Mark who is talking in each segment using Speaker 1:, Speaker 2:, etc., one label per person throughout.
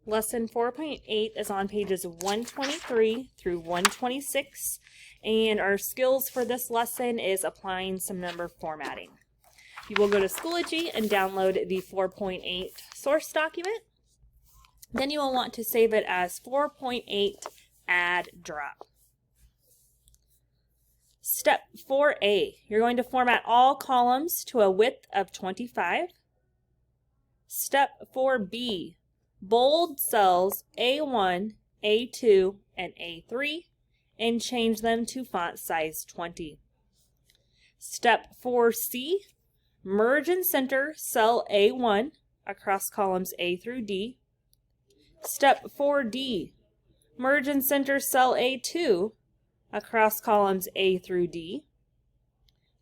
Speaker 1: Lesson 4.8 is on pages 123 through 126, and our skills for this lesson is applying some number formatting. You will go to Schoology and download the 4.8 source document. Then you will want to save it as 4.8 add drop. Step 4A, you're going to format all columns to a width of 25. Step 4B, bold cells A1, A2, and A3 and change them to font size 20. Step 4C, merge and center cell A1 across columns A through D. Step 4D, merge and center cell A2 across columns A through D.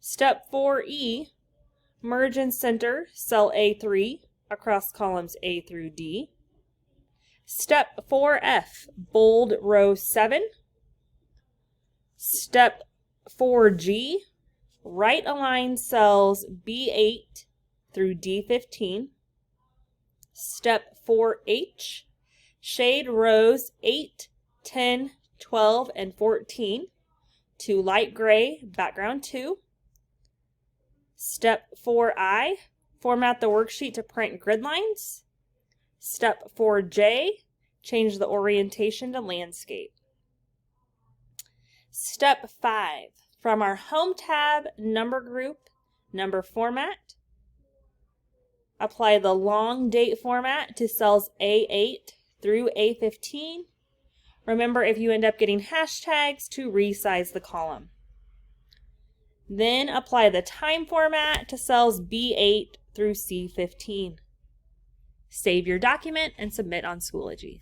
Speaker 1: Step 4E, merge and center cell A3 across columns A through D. Step 4F, bold row 7. Step 4G, right align cells B8 through D15. Step 4H, shade rows 8, 10, 12, and 14 to light gray background 2. Step 4I, format the worksheet to print grid lines. Step 4J, change the orientation to landscape. Step 5, from our Home tab, number group, number format. Apply the long date format to cells A8 through A15. Remember, if you end up getting hashtags, to resize the column. Then apply the time format to cells B8 through C15. Save your document and submit on Schoology.